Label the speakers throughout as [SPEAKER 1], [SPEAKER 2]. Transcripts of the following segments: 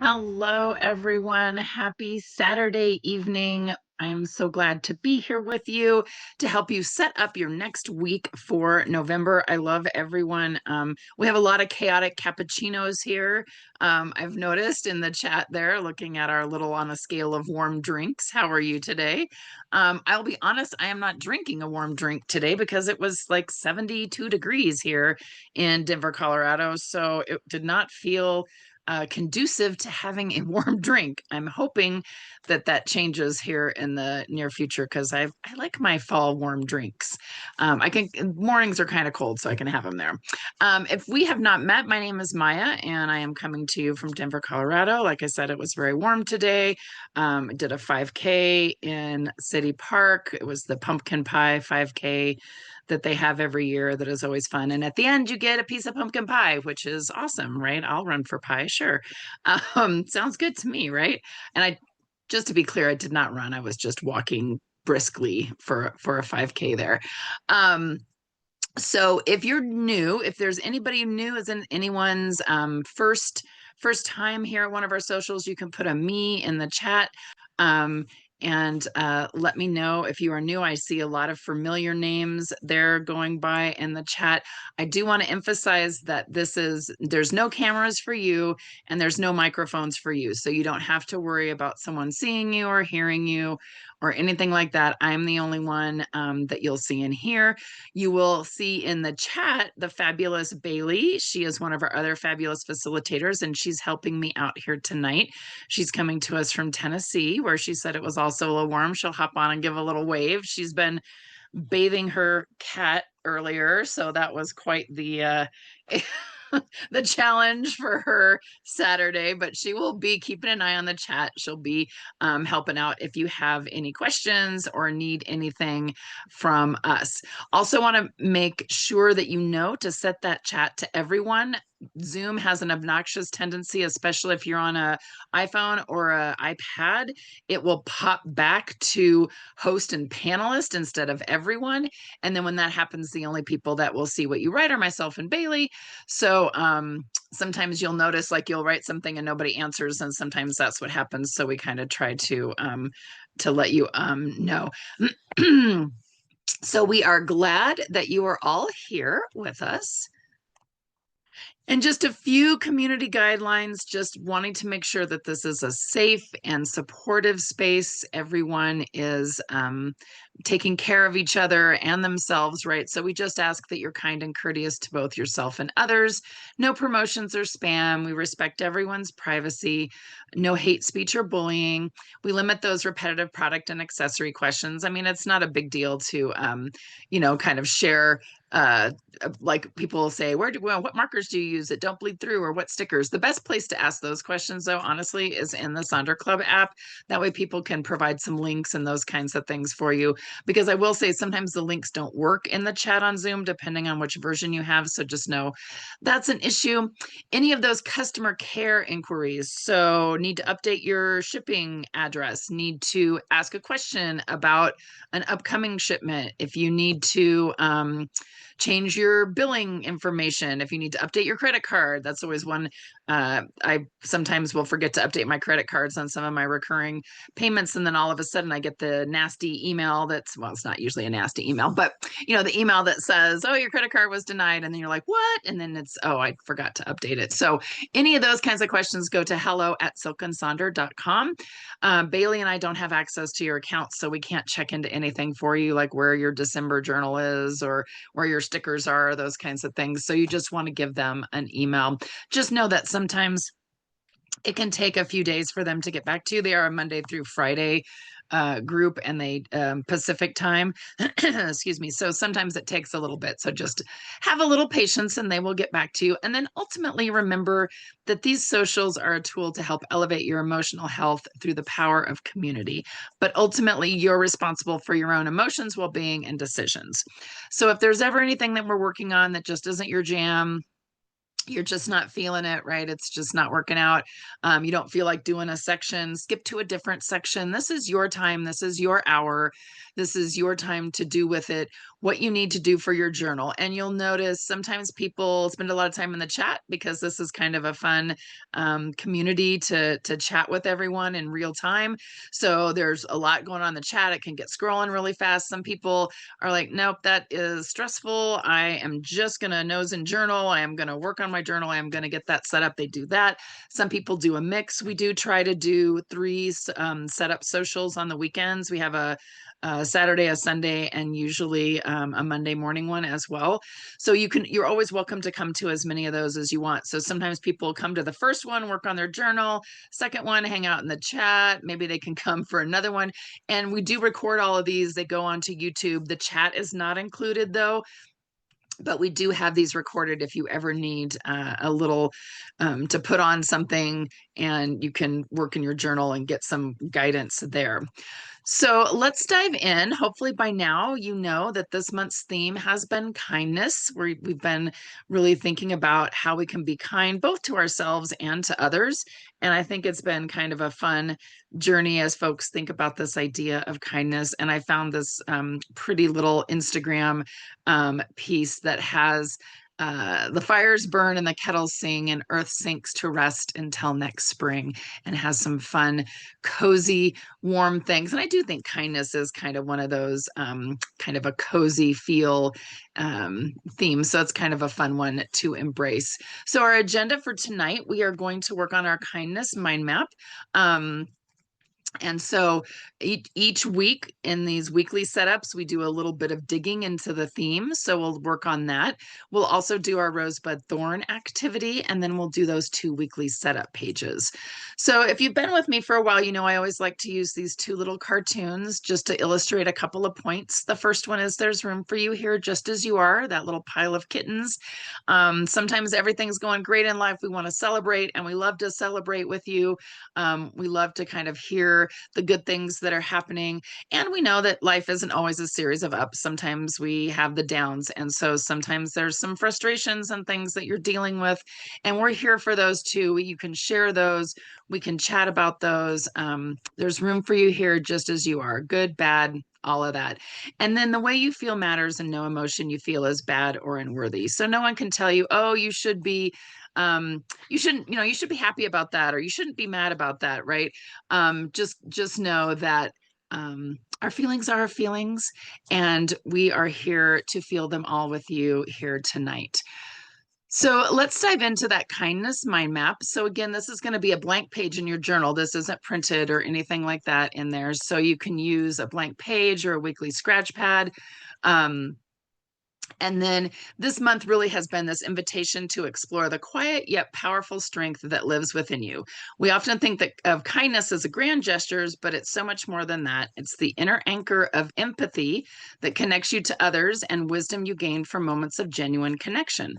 [SPEAKER 1] Hello, everyone. Happy Saturday evening. I'm so glad to be here with you to help you set up your next week for November. I love everyone. We have a lot of chaotic cappuccinos here. I've noticed in the chat there, looking at our little on a scale of warm drinks. How are you today? I'll be honest, I am not drinking a warm drink today because it was like 72 degrees here in Denver, Colorado. So it did not feel conducive to having a warm drink. I'm hoping that that changes here in the near future because I like my fall warm drinks. I can Mornings are kind of cold, so I can have them there. If we have not met, my name is Maya, and I am coming to you from Denver, Colorado. Like I said, it was very warm today. I did a 5K in City Park. It was the pumpkin pie 5K that they have every year that is always fun. And at the end, you get a piece of pumpkin pie, which is awesome, right? I'll run for pie, sure. Sounds good to me, right? And just to be clear, I did not run. I was just walking briskly for a 5K there. So if you're new, if there's anybody new, as in anyone's first time here at one of our socials, you can put a me in the chat. And let me know if you are new. I see a lot of familiar names there going by in the chat. I do want to emphasize that there's no cameras for you and there's no microphones for you. So you don't have to worry about someone seeing you or hearing you or anything like that. I'm the only one that you'll see in here. You will see in the chat the fabulous Bailey. She is one of our other fabulous facilitators, and she's helping me out here tonight. She's coming to us from Tennessee, where she said it was also a little warm. She'll hop on and give a little wave. She's been bathing her cat earlier, so that was quite the the challenge for her Saturday, but she will be keeping an eye on the chat. She'll be helping out if you have any questions or need anything from us. Also want to make sure that you know to set that chat to everyone. Zoom has an obnoxious tendency, especially if you're on a iPhone or an iPad, it will pop back to host and panelist instead of everyone. And then when that happens, the only people that will see what you write are myself and Bailey. So sometimes you'll notice like you'll write something and nobody answers, and sometimes that's what happens. So we kind of try to let you know. So we are glad that you are all here with us. And just a few community guidelines, just wanting to make sure that this is a safe and supportive space. Everyone is taking care of each other and themselves, right? So we just ask that you're kind and courteous to both yourself and others. No promotions or spam. We respect everyone's privacy. No hate speech or bullying. We limit those repetitive product and accessory questions. I mean, it's not a big deal to, kind of share like people say, what markers do you use that don't bleed through, or what stickers? The best place to ask those questions, though, honestly, is in the Sonder Club app. That way people can provide some links and those kinds of things for you. Because I will say sometimes the links don't work in the chat on Zoom, depending on which version you have. So just know that's an issue. Any of those customer care inquiries. So need to update your shipping address, need to ask a question about an upcoming shipment. If you need to, change your billing information, if you need to update your credit card. That's always one. I sometimes will forget to update my credit cards on some of my recurring payments, and then all of a sudden I get the nasty email well, it's not usually a nasty email, but the email that says, oh, your credit card was denied, and then you're like, what? And then it's, oh, I forgot to update it. So any of those kinds of questions, go to hello@silkandsonder.com. Bailey and I don't have access to your account, so we can't check into anything for you, like where your December journal is or where your stickers are, those kinds of things. So you just want to give them an email. Just know that sometimes it can take a few days for them to get back to you. They are a Monday through Friday group, and they Pacific time. Excuse me. So sometimes it takes a little bit. So just have a little patience and they will get back to you. And then ultimately remember that these socials are a tool to help elevate your emotional health through the power of community. But ultimately, you're responsible for your own emotions, well-being, and decisions. So if there's ever anything that we're working on that just isn't your jam, you're just not feeling it, right? It's just not working out. You don't feel like doing a section, skip to a different section. This is your time. This is your hour. This is your time to do with it what you need to do for your journal. And you'll notice sometimes people spend a lot of time in the chat because this is kind of a fun community to chat with everyone in real time. So there's a lot going on in the chat. It can get scrolling really fast. Some people are like, nope, that is stressful. I am just going to nose and journal. I am going to work on my journal. I am going to get that set up. They do that. Some people do a mix. We do try to do 3 setup socials on the weekends. We have a Saturday, a Sunday, and usually a Monday morning one as well. So you're always welcome to come to as many of those as you want. So sometimes people come to the first one, work on their journal, second one, hang out in the chat. Maybe they can come for another one. And we do record all of these. They go onto YouTube. The chat is not included though, but we do have these recorded if you ever need a little to put on something, and you can work in your journal and get some guidance there. So let's dive in. Hopefully by now you know that this month's theme has been kindness. We've been really thinking about how we can be kind both to ourselves and to others. And I think it's been kind of a fun journey as folks think about this idea of kindness. And I found this pretty little Instagram piece that has the fires burn and the kettles sing and earth sinks to rest until next spring, and has some fun, cozy, warm things. And I do think kindness is kind of one of those kind of a cozy feel themes. So it's kind of a fun one to embrace. So our agenda for tonight, we are going to work on our kindness mind map. And so each week in these weekly setups, we do a little bit of digging into the theme. So we'll work on that. We'll also do our rosebud thorn activity, and then we'll do those 2 weekly setup pages. So if you've been with me for a while, you know I always like to use these 2 little cartoons just to illustrate a couple of points. The first one is there's room for you here just as you are, that little pile of kittens. Sometimes everything's going great in life. We want to celebrate, and we love to celebrate with you. We love to kind of hear the good things that are happening. And we know that life isn't always a series of ups. Sometimes we have the downs. And so sometimes there's some frustrations and things that you're dealing with. And we're here for those too. You can share those. We can chat about those. There's room for you here just as you are, good, bad, all of that. And then the way you feel matters, and no emotion you feel is bad or unworthy. So no one can tell you, oh, you should be you shouldn't, you should be happy about that, or you shouldn't be mad about that, right? Just know that our feelings are our feelings, and we are here to feel them all with you here tonight. So let's dive into that kindness mind map. So again, this is going to be a blank page in your journal. This isn't printed or anything like that in there. So you can use a blank page or a weekly scratch pad. And then this month really has been this invitation to explore the quiet yet powerful strength that lives within you. We often think that of kindness as a grand gestures, but it's so much more than that. It's the inner anchor of empathy that connects you to others, and wisdom you gain from moments of genuine connection,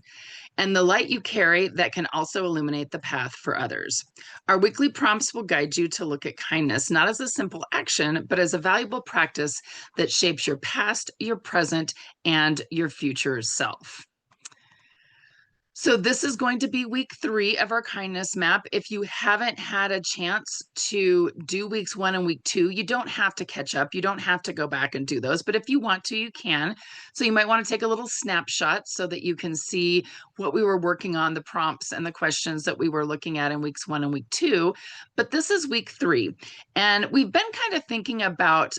[SPEAKER 1] and the light you carry that can also illuminate the path for others. Our weekly prompts will guide you to look at kindness not as a simple action, but as a valuable practice that shapes your past, your present, and your future self. So this is going to be week 3 of our kindness map. If you haven't had a chance to do weeks 1 and week 2, you don't have to catch up. You don't have to go back and do those, but if you want to, you can. So you might want to take a little snapshot so that you can see what we were working on, the prompts and the questions that we were looking at in weeks 1 and week 2. But this is week 3. And we've been kind of thinking about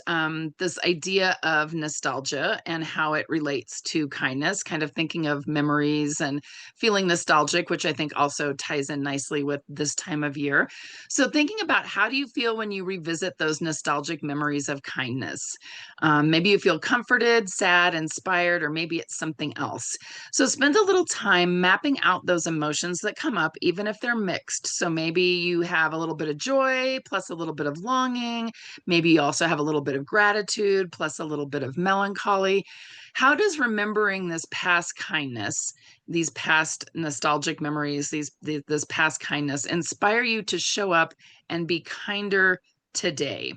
[SPEAKER 1] this idea of nostalgia and how it relates to kindness, kind of thinking of memories and feeling nostalgic, which I think also ties in nicely with this time of year. So thinking about how do you feel when you revisit those nostalgic memories of kindness? Maybe you feel comforted, sad, inspired, or maybe it's something else. So spend a little time mapping out those emotions that come up, even if they're mixed. So maybe you have a little bit of joy plus a little bit of longing. Maybe you also have a little bit of gratitude plus a little bit of melancholy. How does remembering this past kindness, these past nostalgic memories, this past kindness inspire you to show up and be kinder today?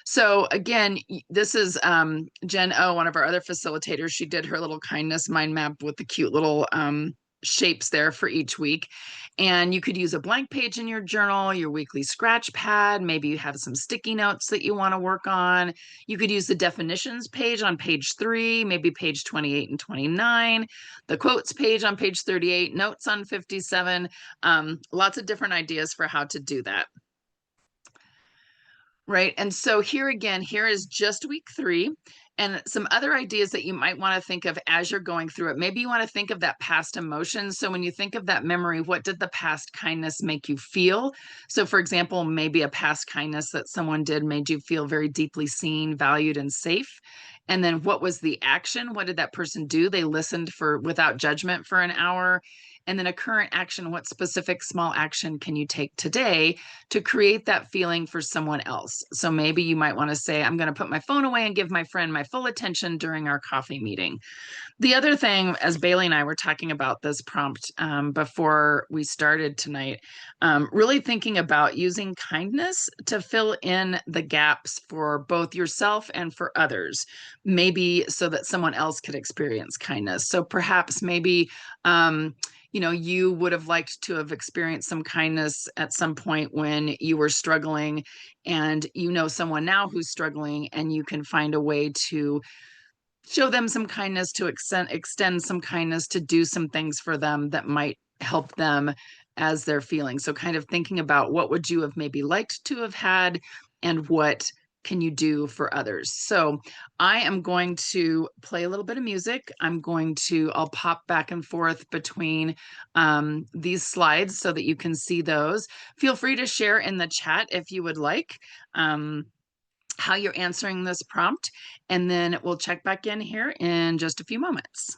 [SPEAKER 1] So again, this is Jen O, one of our other facilitators. She did her little kindness mind map with the cute little shapes there for each week. And you could use a blank page in your journal, your weekly scratch pad. Maybe you have some sticky notes that you want to work on. You could use the definitions page on page 3, maybe page 28 and 29, the quotes page on page 38, notes on 57. Lots of different ideas for how to do that. Right. And so here again, here is just week 3. And some other ideas that you might want to think of as you're going through it. Maybe you want to think of that past emotion. So when you think of that memory, what did the past kindness make you feel? So for example, maybe a past kindness that someone did made you feel very deeply seen, valued, and safe. And then what was the action? What did that person do? They listened for without judgment for an hour. And then a current action, what specific small action can you take today to create that feeling for someone else? So maybe you might want to say, I'm going to put my phone away and give my friend my full attention during our coffee meeting. The other thing, as Bailey and I were talking about this prompt before we started tonight, really thinking about using kindness to fill in the gaps for both yourself and for others, maybe so that someone else could experience kindness. So perhaps maybe, you would have liked to have experienced some kindness at some point when you were struggling, and someone now who's struggling, and you can find a way to show them some kindness, to extend some kindness, to do some things for them that might help them as they're feeling. So kind of thinking about what would you have maybe liked to have had, and what can you do for others. So I am going to play a little bit of music. I'll pop back and forth between these slides so that you can see those. Feel free to share in the chat if you would like. How you're answering this prompt, and then we'll check back in here in just a few moments.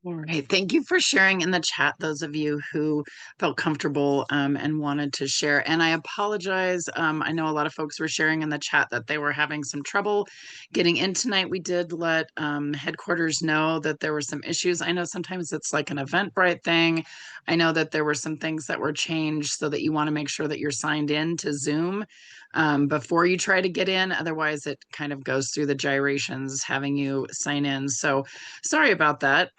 [SPEAKER 1] All right. Thank you for sharing in the chat, those of you who felt comfortable and wanted to share. And I apologize. I know a lot of folks were sharing in the chat that they were having some trouble getting in tonight. We did let headquarters know that there were some issues. I know sometimes it's like an Eventbrite thing. I know that there were some things that were changed so that you want to make sure that you're signed in to Zoom before you try to get in. Otherwise, it kind of goes through the gyrations having you sign in. So sorry about that.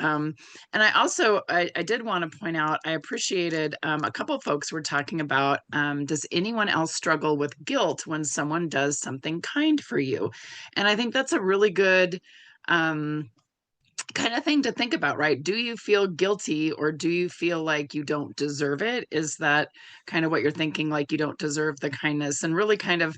[SPEAKER 1] And I also, I did want to point out, I appreciated a couple folks were talking about, does anyone else struggle with guilt when someone does something kind for you? And I think that's a really good um, kind of thing to think about, right? Do you feel guilty or do you feel like you don't deserve it? Is that kind of what you're thinking, like you don't deserve the kindness? And really kind of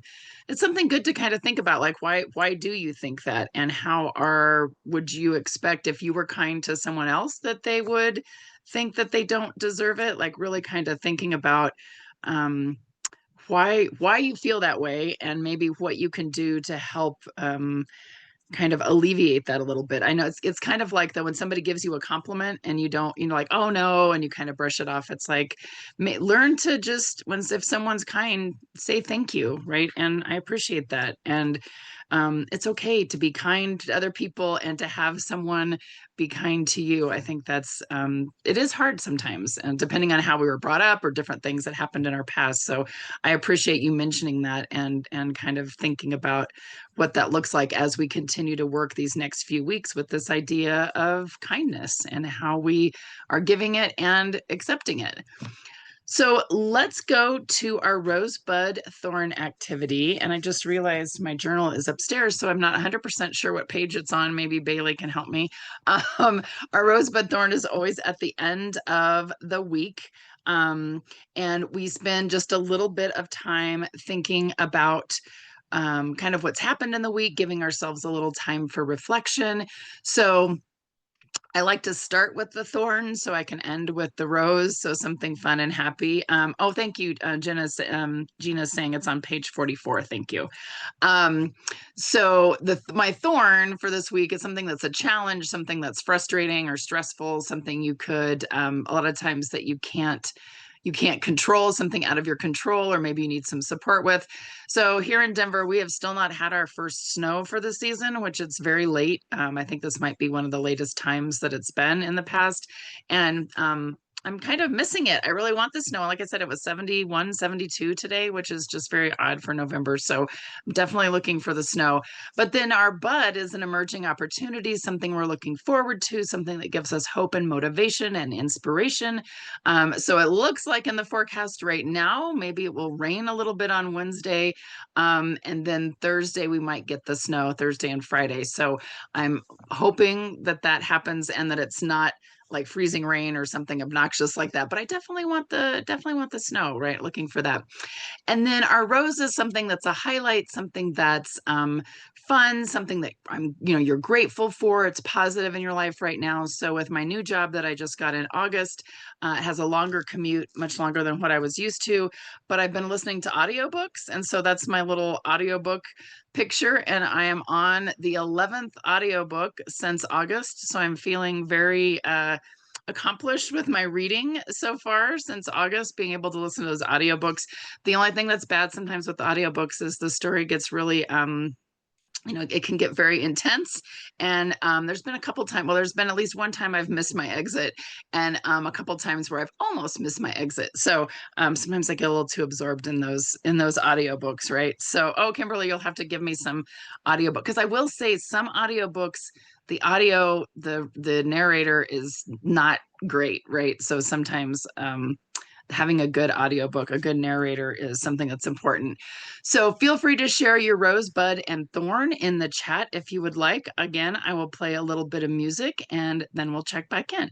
[SPEAKER 1] it's something good to kind of think about, like why do you think that? And how are would you expect if you were kind to someone else that they would think that they don't deserve it? Like really kind of thinking about um why you feel that way and maybe what you can do to help kind of alleviate that a little bit. I know it's kind of like though when somebody gives you a compliment and you don't, like, oh no, and you kind of brush it off. It's like learn to just when if someone's kind, say thank you, right? And I appreciate that. And it's okay to be kind to other people and to have someone be kind to you. I think that's it is hard sometimes, and depending on how we were brought up or different things that happened in our past. So I appreciate you mentioning that and kind of thinking about what that looks like as we continue to work these next few weeks with this idea of kindness and how we are giving it and accepting it. So let's go to our rosebud thorn activity. And I just realized my journal is upstairs, so I'm not 100% sure what page it's on. Maybe Bailey can help me. Our rosebud thorn is always at the end of the week. And we spend just a little bit of time thinking about kind of what's happened in the week, giving ourselves a little time for reflection. So I like to start with the thorn so I can end with the rose. So something fun and happy. Oh, thank you. Gina's saying it's on page 44. Thank you. So my thorn for this week is something that's a challenge, something that's frustrating or stressful, something you could, a lot of times that you can't control, something out of your control, or maybe you need some support with. So here in Denver, we have still not had our first snow for the season, which it's very late. I think this might be one of the latest times that it's been in the past. And I'm kind of missing it. I really want the snow. Like I said, it was 71, 72 today, which is just very odd for November. So I'm definitely looking for the snow. But then our bud is an emerging opportunity, something we're looking forward to, something that gives us hope and motivation and inspiration. So it looks like in the forecast right now, maybe it will rain a little bit on Wednesday. And then Thursday, we might get the snow, Thursday and Friday. So I'm hoping that that happens and that it's not like freezing rain or something obnoxious like that. But I definitely want the snow, right? Looking for that. And then our rose is something that's a highlight, something that's fun, something that you're grateful for. It's positive in your life right now. So with my new job that I just got in August, it has a longer commute, much longer than what I was used to, but I've been listening to audiobooks. And so that's my little audiobook picture. And I am on the 11th audiobook since August. So I'm feeling very accomplished with my reading so far since August, being able to listen to those audiobooks. The only thing that's bad sometimes with audiobooks is the story gets really it can get very intense. And there's been a couple times, well, there's been at least one time I've missed my exit, and a couple times where I've almost missed my exit. So sometimes I get a little too absorbed in those audiobooks, right? So, oh, Kimberly, you'll have to give me some audiobook, because I will say some audiobooks, the audio, the narrator is not great, right? So sometimes having a good audiobook, a good narrator is something that's important. So feel free to share your rosebud and thorn in the chat if you would like. Again, I will play a little bit of music and then we'll check back in.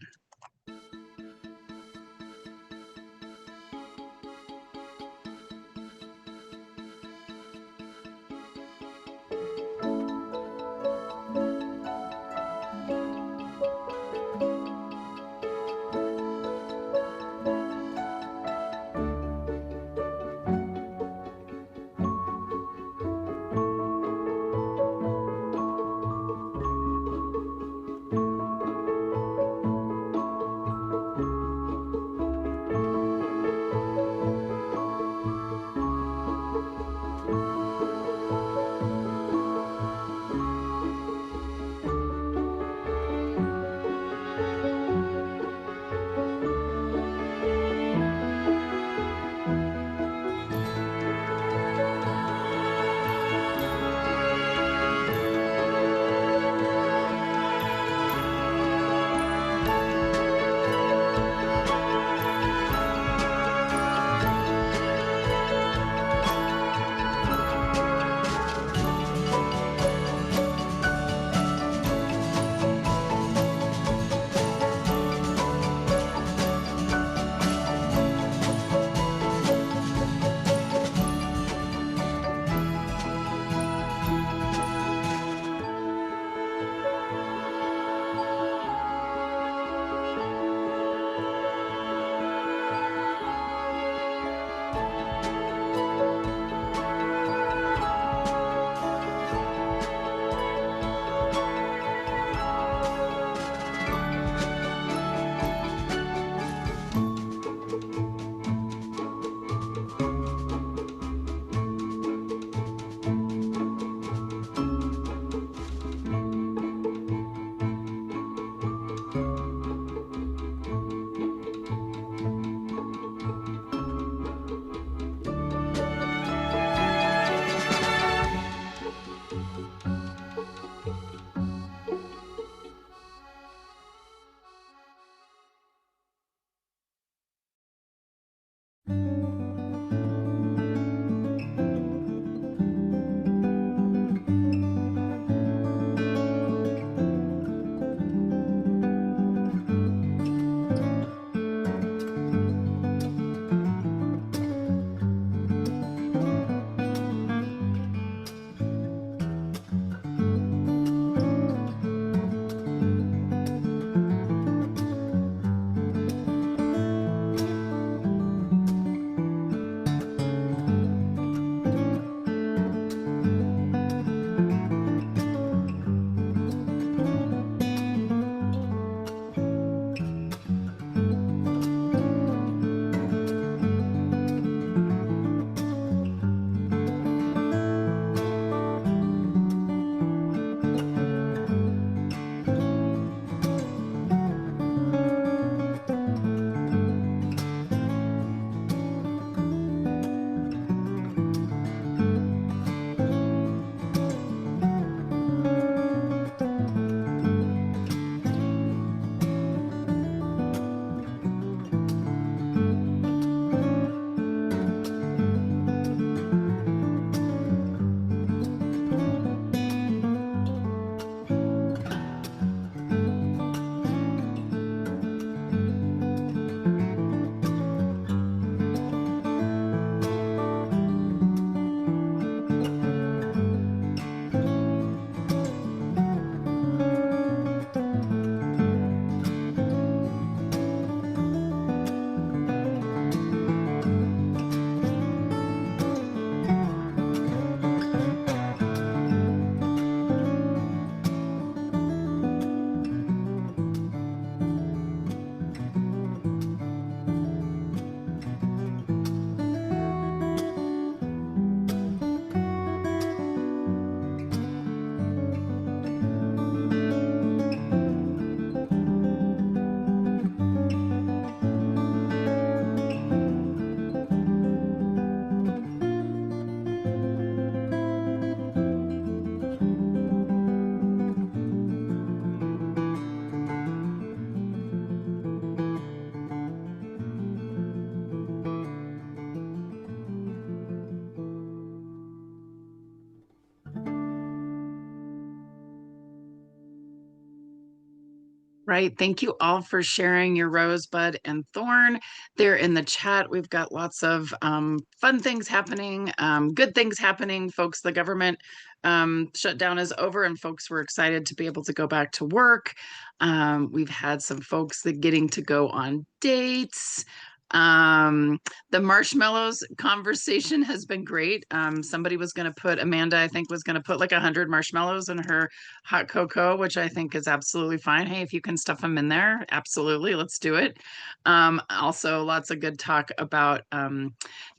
[SPEAKER 1] Right. Thank you all for sharing your rosebud and thorn there in the chat. We've got lots of fun things happening, good things happening. Folks, the government shutdown is over and folks were excited to be able to go back to work. We've had some folks that getting to go on dates. The marshmallows conversation has been great. Somebody was going to put, Amanda, I think, was going to put like 100 marshmallows in her hot cocoa, which I think is absolutely fine. Hey, if you can stuff them in there, absolutely, let's do it. Also, lots of good talk about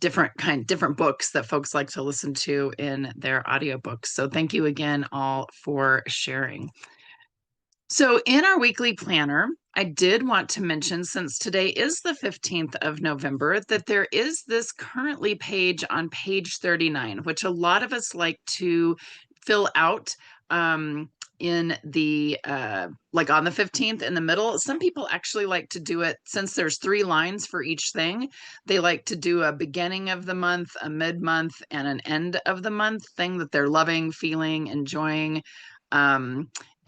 [SPEAKER 1] different books that folks like to listen to in their audiobooks. So thank you again all for sharing. So in our weekly planner, I did want to mention, since today is the 15th of November, that there is this currently page on page 39, which a lot of us like to fill out in the like on the 15th in the middle. Some people actually like to do it, since there's 3 lines for each thing, they like to do a beginning of the month, a mid-month, and an end of the month thing that they're loving, feeling, enjoying.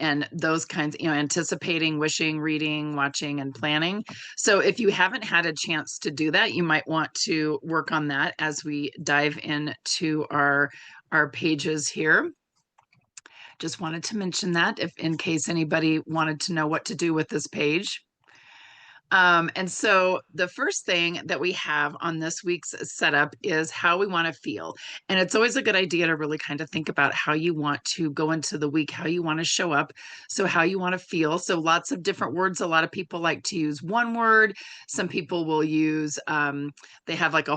[SPEAKER 1] And those kinds, anticipating, wishing, reading, watching, and planning. So if you haven't had a chance to do that, you might want to work on that as we dive into our pages here. Just wanted to mention that, if in case anybody wanted to know what to do with this page. And so the first thing that we have on this week's setup is how we want to feel. And it's always a good idea to really kind of think about how you want to go into the week, how you want to show up. So how you want to feel. So lots of different words. A lot of people like to use one word. Some people will use, they have like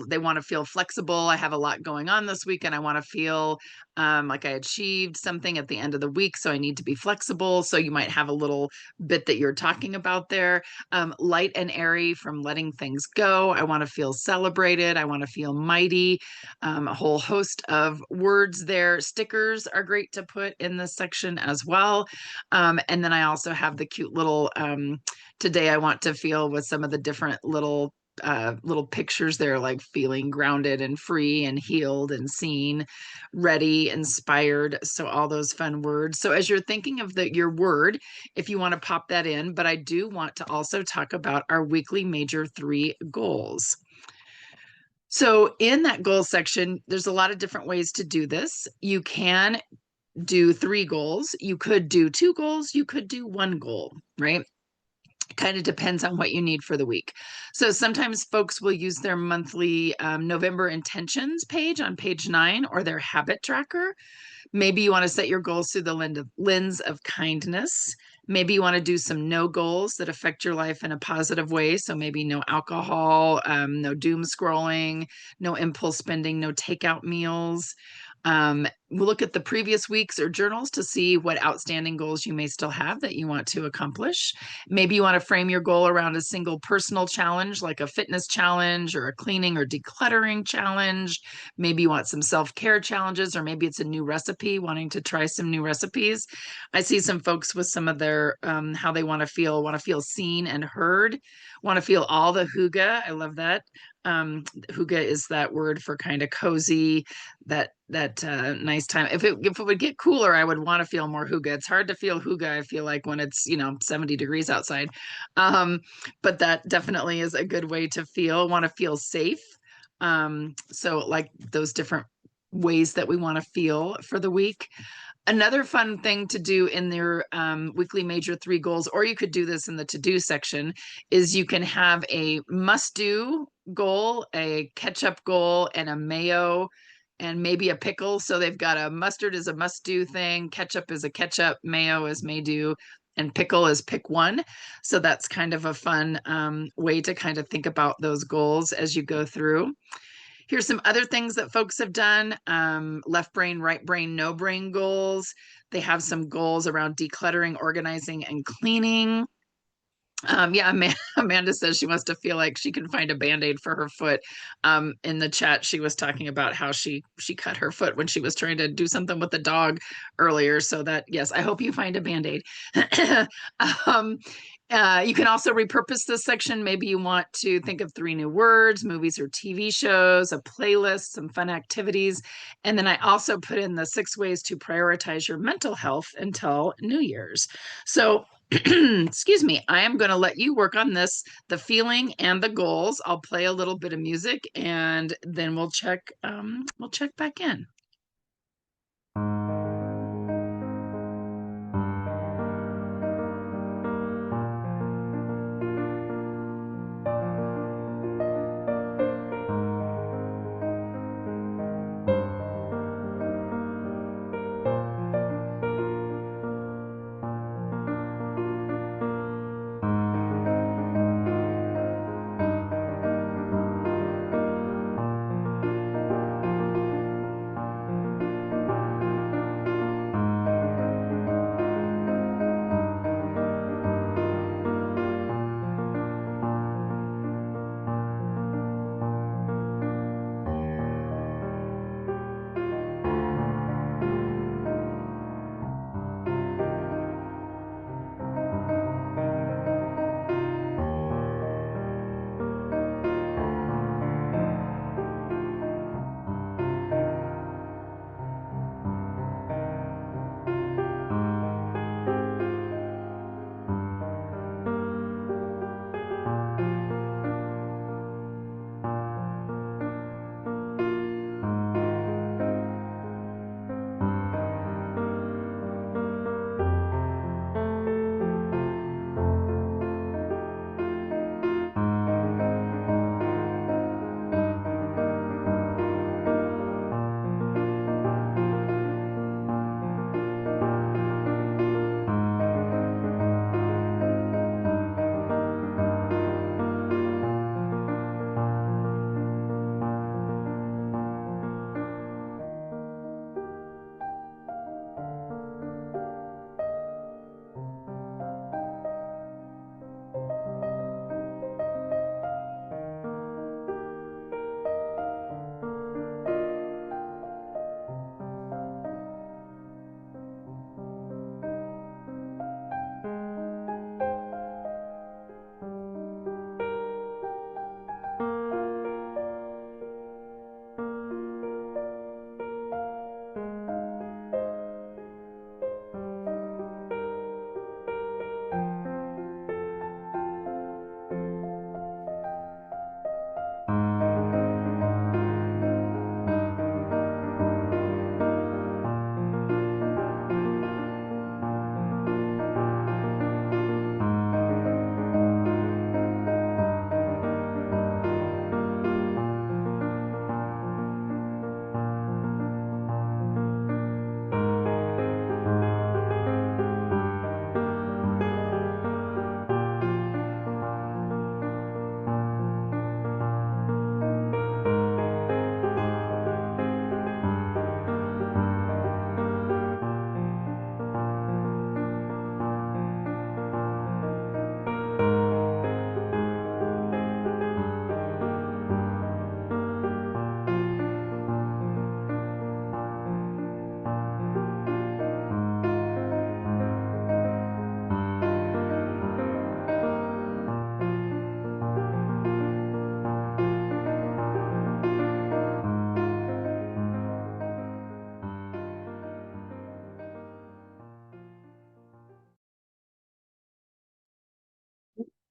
[SPEAKER 1] they want to feel flexible. I have a lot going on this week and I want to feel like I achieved something at the end of the week. So I need to be flexible. So you might have a little bit that you're talking about there. Light and airy, from letting things go. I want to feel celebrated. I want to feel mighty. A whole host of words there. Stickers are great to put in this section as well. And then I also have the cute little, today I want to feel, with some of the different little pictures there, like feeling grounded and free and healed and seen, ready, inspired. So all those fun words. So as you're thinking of your word, if you want to pop that in, but I do want to also talk about our weekly major 3 goals. So in that goal section, there's a lot of different ways to do this. You can do 3 goals. You could do 2 goals. You could do 1 goal, right? Kind of depends on what you need for the week. So sometimes folks will use their monthly November intentions page on page 9, or their habit tracker. Maybe you want to set your goals through the lens of kindness. Maybe you want to do some no goals that affect your life in a positive way. So maybe no alcohol, no doom scrolling, no impulse spending, no takeout meals. We'll look at the previous weeks or journals to see what outstanding goals you may still have that you want to accomplish. Maybe you want to frame your goal around a single personal challenge, like a fitness challenge or a cleaning or decluttering challenge. Maybe you want some self-care challenges, or maybe it's a new recipe, wanting to try some new recipes. I see some folks with some of their, how they want to feel seen and heard, want to feel all the hygge. I love that. Hygge is that word for kind of cozy, that nice time. If it would get cooler, I would want to feel more hygge. It's hard to feel hygge, I feel like, when it's 70 degrees outside. But that definitely is a good way to feel. Want to feel safe. So like those different ways that we want to feel for the week. Another fun thing to do in their weekly major 3 goals, or you could do this in the to-do section, is you can have a must-do goal, a ketchup goal, and a mayo, and maybe a pickle. So they've got a mustard is a must-do thing, ketchup is a ketchup, mayo is may-do, and pickle is pick one. So that's kind of a fun way to kind of think about those goals as you go through. Here's some other things that folks have done. Left brain, right brain, no brain goals. They have some goals around decluttering, organizing, and cleaning. Yeah, Amanda says she wants to feel like she can find a Band-Aid for her foot. In the chat, she was talking about how she cut her foot when she was trying to do something with the dog earlier. So that, yes, I hope you find a Band-Aid. You can also repurpose this section. Maybe you want to think of 3 new words, movies or TV shows, a playlist, some fun activities. And then I also put in the 6 ways to prioritize your mental health until New Year's. So excuse me, I am going to let you work on this, the feeling and the goals. I'll play a little bit of music and then we'll check back in.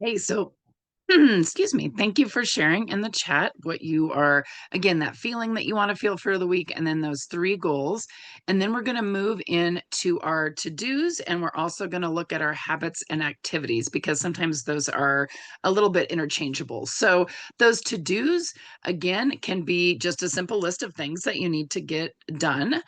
[SPEAKER 1] Hey, so excuse me. Thank you for sharing in the chat what you are, again, that feeling that you want to feel for the week, and then those 3 goals. And then we're going to move into our to-dos, and we're also going to look at our habits and activities because sometimes those are a little bit interchangeable. So those to-dos, again, can be just a simple list of things that you need to get done.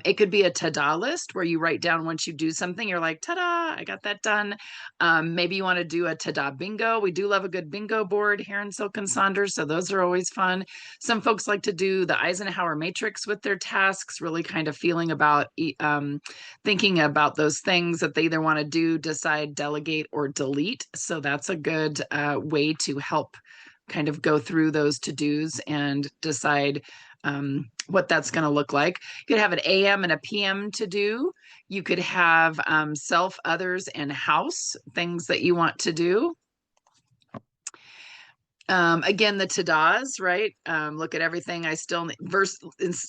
[SPEAKER 1] It could be a ta-da list where you write down once you do something, you're like, ta-da, I got that done. Maybe you want to do a ta-da bingo. We do love a good bingo board here in Silk and Sonder, so those are always fun. Some folks like to do the Eisenhower matrix with their tasks, really kind of feeling about thinking about those things that they either want to do, decide, delegate, or delete. So that's a good way to help kind of go through those to-dos and decide what that's going to look like. You could have an AM and a PM to do. You could have self, others, and house, things that you want to do. Again, the to-dos, right? Look at everything I still need.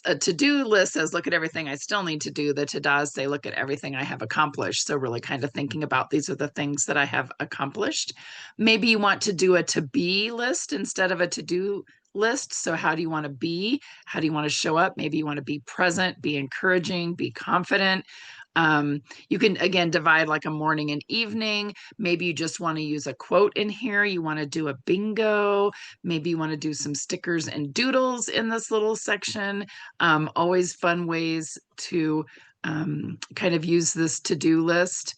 [SPEAKER 1] A to-do list says, look at everything I still need to do. The to-dos say, look at everything I have accomplished. So really kind of thinking about these are the things that I have accomplished. Maybe you want to do a to-be list instead of a to-do list. So how do you want to be? How do you want to show up? Maybe you want to be present, be encouraging, be confident. You can, again, divide like a morning and evening. Maybe you just want to use a quote in here. You want to do a bingo. Maybe you want to do some stickers and doodles in this little section. Always fun ways to kind of use this to-do list.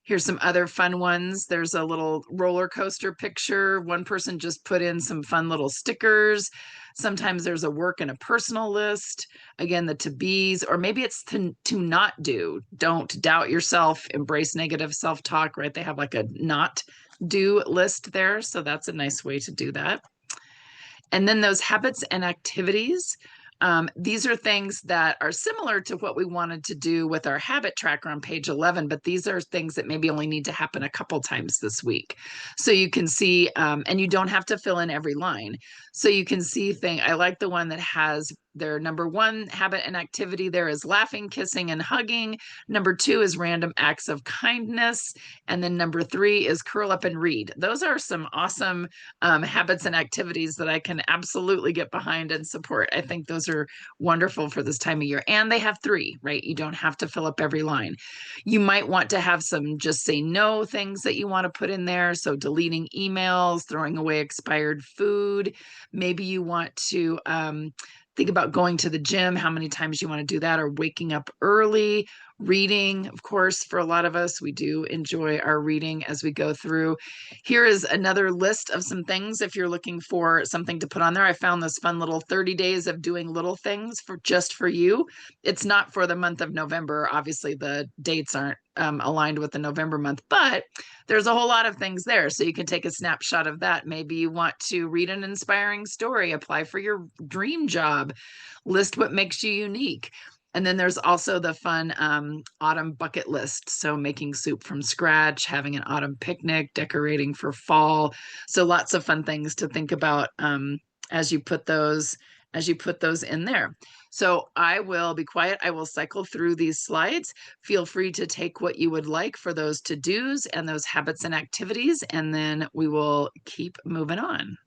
[SPEAKER 1] Here's some other fun ones. There's a little roller coaster picture. One person just put in some fun little stickers. Sometimes there's a work and a personal list. Again, the to-be's, or maybe it's to not do. Don't doubt yourself, embrace negative self-talk, right? They have like a not do list there. So that's a nice way to do that. And then those habits and activities. These are things that are similar to what we wanted to do with our habit tracker on page 11, but these are things that maybe only need to happen a couple times this week. So you can see, and you don't have to fill in every line. So you can see I like the one that has their number one habit and activity there is laughing, kissing, and hugging. Number 2 is random acts of kindness. And then number 3 is curl up and read. Those are some awesome habits and activities that I can absolutely get behind and support. I think those are wonderful for this time of year. And they have 3, right? You don't have to fill up every line. You might want to have some just say no things that you want to put in there. So deleting emails, throwing away expired food. Maybe you want to think about going to the gym, how many times you want to do that, or waking up early. Reading, of course, for a lot of us, we do enjoy our reading as we go through. Here is another list of some things if you're looking for something to put on there. I found this fun little 30 days of doing little things for just for you. It's not for the month of November. Obviously, the dates aren't aligned with the November month, but there's a whole lot of things there. So you can take a snapshot of that. Maybe you want to read an inspiring story, apply for your dream job, list what makes you unique. And then there's also the fun autumn bucket list. So making soup from scratch, having an autumn picnic, decorating for fall. So lots of fun things to think about as you put those in there. So I will be quiet. I will cycle through these slides. Feel free to take what you would like for those to-dos and those habits and activities, and then we will keep moving on.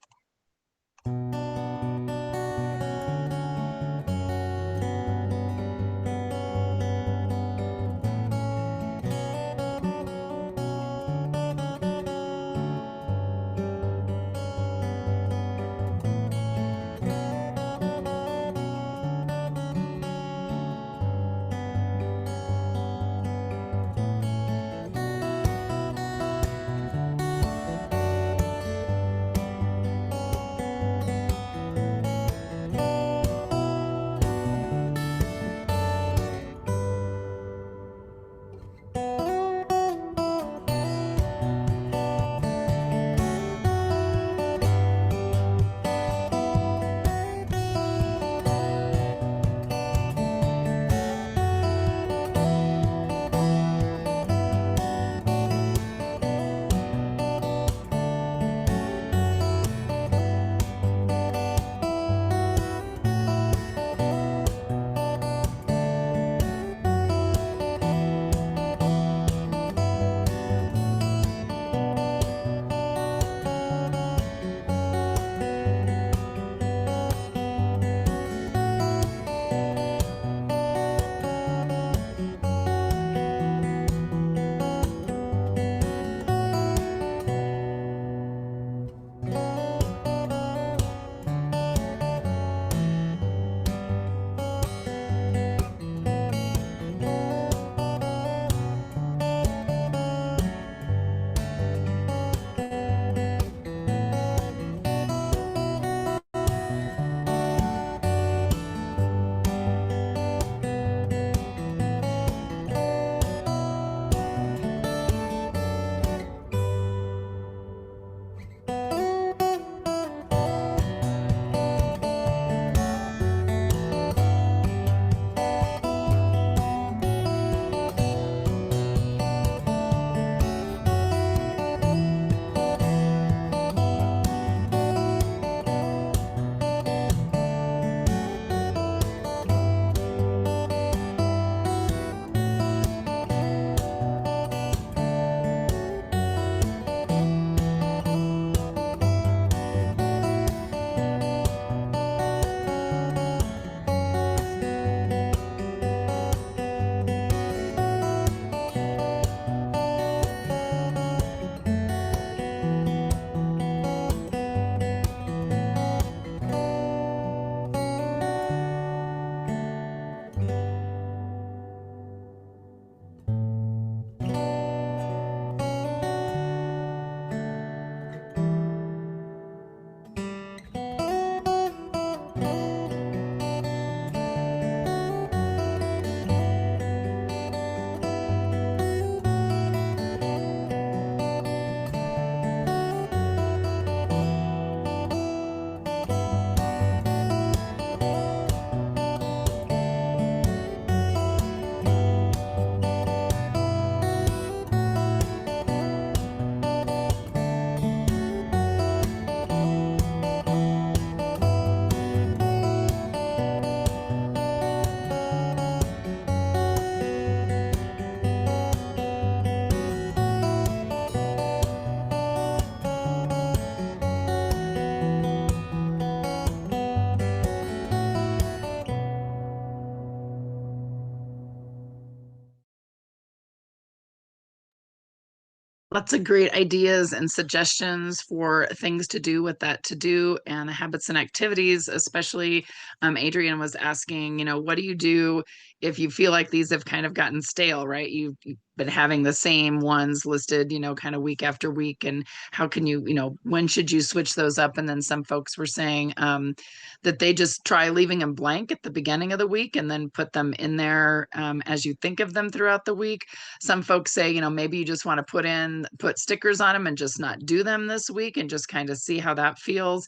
[SPEAKER 1] Lots of great ideas and suggestions for things to do with that to do and habits and activities, especially Adrian was asking, what do you do if you feel like these have kind of gotten stale, right? You've been having the same ones listed, kind of week after week. And how can you, when should you switch those up? And then some folks were saying that they just try leaving them blank at the beginning of the week and then put them in there as you think of them throughout the week. Some folks say, maybe you just want to put stickers on them and just not do them this week and just kind of see how that feels.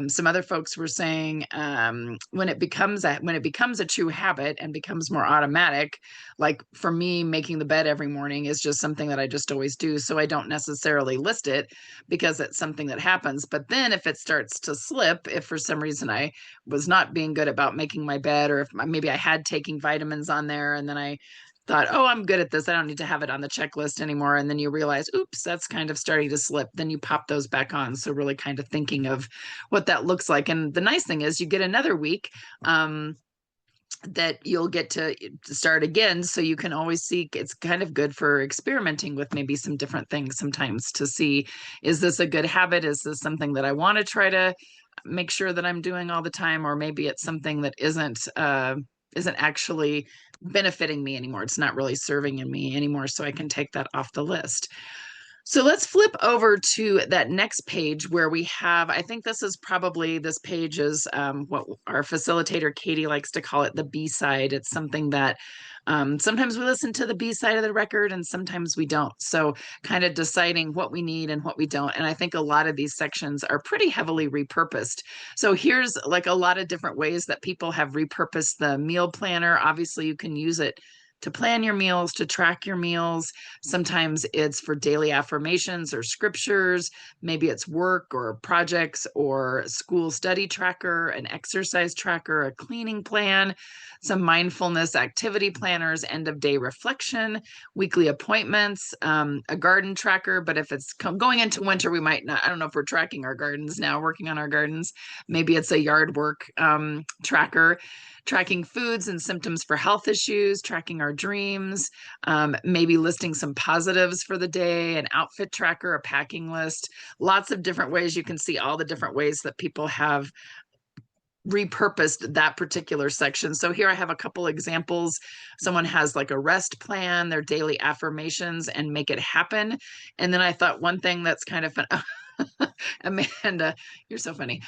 [SPEAKER 1] Some other folks were saying when it becomes a true habit and becomes more automatic, like for me, making the bed every morning is just something that I just always do. So I don't necessarily list it because it's something that happens. But then if it starts to slip, if for some reason I was not being good about making my bed, or if maybe I had taking vitamins on there and then I thought, oh, I'm good at this, I don't need to have it on the checklist anymore. And then you realize, oops, that's kind of starting to slip. Then you pop those back on. So really kind of thinking of what that looks like. And the nice thing is you get another week that you'll get to start again. So you can always see, it's kind of good for experimenting with maybe some different things sometimes to see, is this a good habit? Is this something that I want to try to make sure that I'm doing all the time? Or maybe it's something that isn't actually benefiting me anymore. It's not really serving in me anymore. So I can take that off the list. So let's flip over to that next page where we have, I think this page is what our facilitator, Katie, likes to call it the B side. It's something that sometimes we listen to the B side of the record and sometimes we don't. So kind of deciding what we need and what we don't. And I think a lot of these sections are pretty heavily repurposed. So here's like a lot of different ways that people have repurposed the meal planner. Obviously, you can use it to plan your meals, to track your meals. Sometimes it's for daily affirmations or scriptures. Maybe it's work or projects or school study tracker, an exercise tracker, a cleaning plan, some mindfulness activity planners, end of day reflection, weekly appointments, a garden tracker. But if it's going into winter, we might not, I don't know if we're tracking our gardens now, working on our gardens. Maybe it's a yard work tracker, tracking foods and symptoms for health issues, tracking our dreams, maybe listing some positives for the day, an outfit tracker, a packing list, lots of different ways. You can see all the different ways that people have repurposed that particular section. So here I have a couple examples. Someone has like a rest plan, their daily affirmations, and make it happen. And then I thought one thing that's kind of fun. Amanda, you're so funny.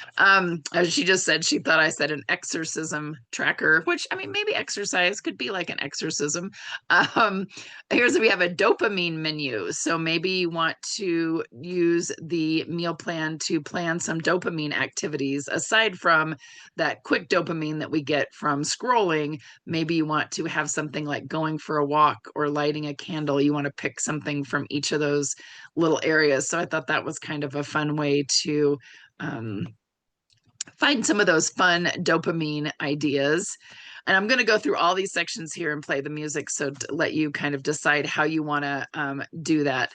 [SPEAKER 1] She just said she thought I said an exorcism tracker, which I mean, maybe exercise could be like an exorcism. We have a dopamine menu. So maybe you want to use the meal plan to plan some dopamine activities aside from that quick dopamine that we get from scrolling. Maybe you want to have something like going for a walk or lighting a candle. You want to pick something from each of those little areas. So I thought that was kind of a fun way to find some of those fun dopamine ideas. And I'm going to go through all these sections here and play the music, so to let you kind of decide how you want to do that.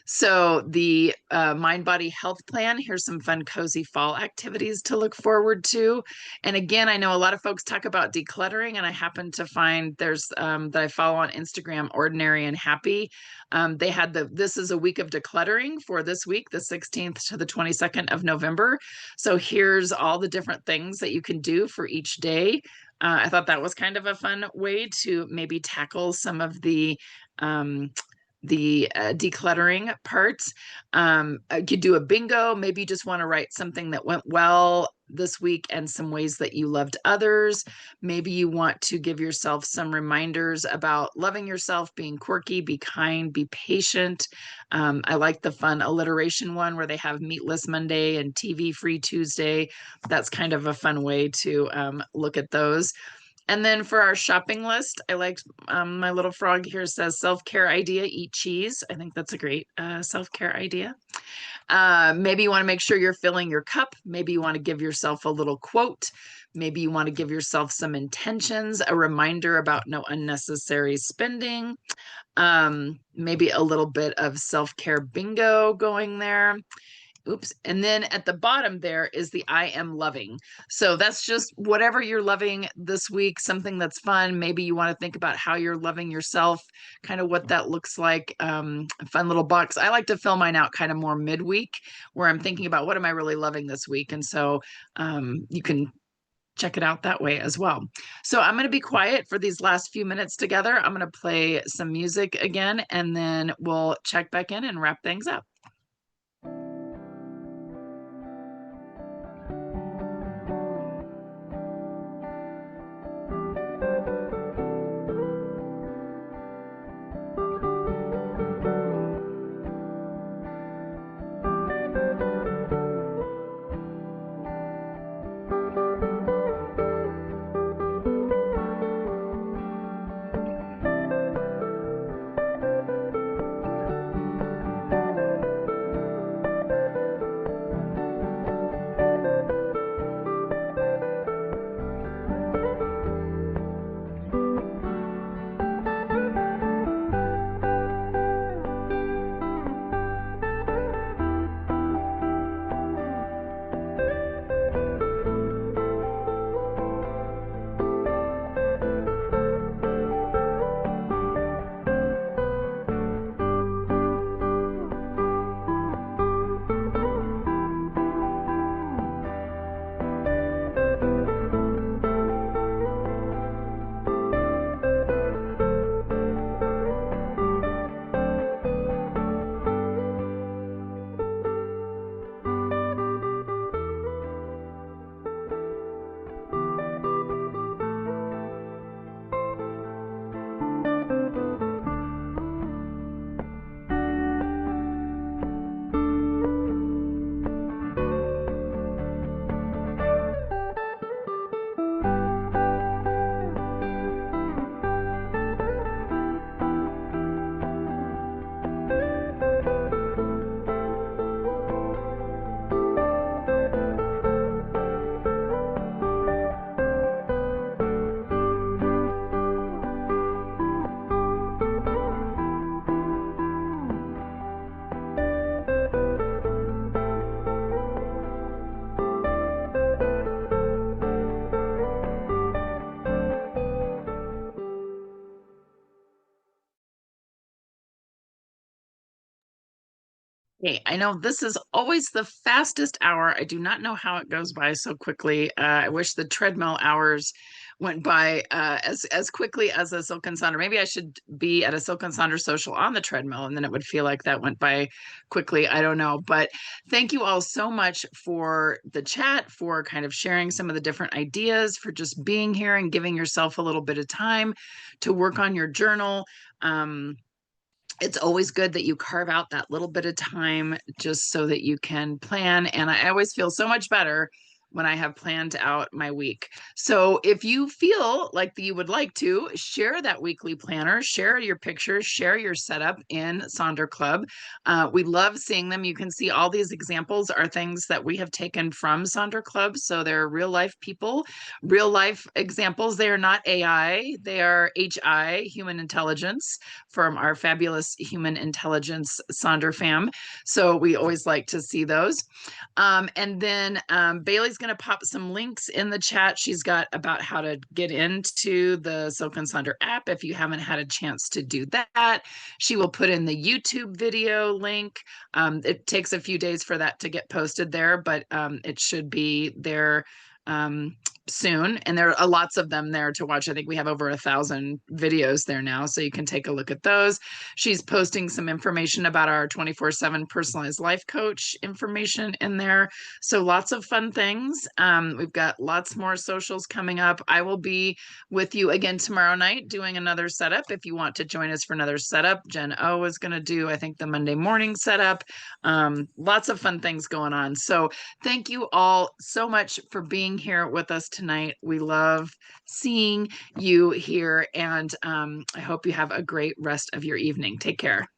[SPEAKER 1] So the Mind Body Health Plan, here's some fun, cozy fall activities to look forward to. And again, I know a lot of folks talk about decluttering, and I happen to find there's that I follow on Instagram, Ordinary and Happy. They had this is a week of decluttering for this week, the 16th to the 22nd of November. So here's all the different things that you can do for each day. I thought that was kind of a fun way to maybe tackle some of the decluttering parts. I could do a bingo. Maybe you just want to write something that went well this week and some ways that you loved others. Maybe you want to give yourself some reminders about loving yourself, being quirky, be kind, be patient. I like the fun alliteration one where they have Meatless Monday and TV Free Tuesday. That's kind of a fun way to look at those. And then for our shopping list, I liked my little frog here says self-care idea, eat cheese. I think that's a great self-care idea. Maybe you want to make sure you're filling your cup. Maybe you want to give yourself a little quote. Maybe you want to give yourself some intentions, a reminder about no unnecessary spending. Maybe a little bit of self-care bingo going there. Oops. And then at the bottom there is the I am loving. So that's just whatever you're loving this week, something that's fun. Maybe you want to think about how you're loving yourself, kind of what that looks like. A fun little box. I like to fill mine out kind of more midweek where I'm thinking about what am I really loving this week. And so you can check it out that way as well. So I'm going to be quiet for these last few minutes together. I'm going to play some music again, and then we'll check back in and wrap things up. Okay, I know this is always the fastest hour. I do not know how it goes by so quickly. I wish the treadmill hours went by as quickly as a Silk and Sonder. Maybe I should be at a Silk and Sonder social on the treadmill, and then it would feel like that went by quickly. I don't know, but thank you all so much for the chat, for kind of sharing some of the different ideas, for just being here and giving yourself a little bit of time to work on your journal. It's always good that you carve out that little bit of time just so that you can plan. And I always feel so much better when I have planned out my week. So if you feel like you would like to share that weekly planner, share your pictures, share your setup in Sonder Club. We love seeing them. You can see all these examples are things that we have taken from Sonder Club. So they're real life people, real life examples. They are not AI, they are HI, human intelligence, from our fabulous human intelligence Sonder fam. So we always like to see those. And then Bailey's going to pop some links in the chat. She's got about how to get into the Silk and Sonder app if you haven't had a chance to do that. She will put in the YouTube video link. It takes a few days for that to get posted there, but it should be there soon, and there are lots of them there to watch. I think we have over 1,000 videos there now, so you can take a look at those. She's posting some information about our 24/7 personalized life coach information in there, so lots of fun things. We've got lots more socials coming up. I will be with you again tomorrow night doing another setup. If you want to join us for another setup, Jen O is going to do, I think, the Monday morning setup. Lots of fun things going on. So thank you all so much for being here with us tonight. We love seeing you here, and I hope you have a great rest of your evening. Take care.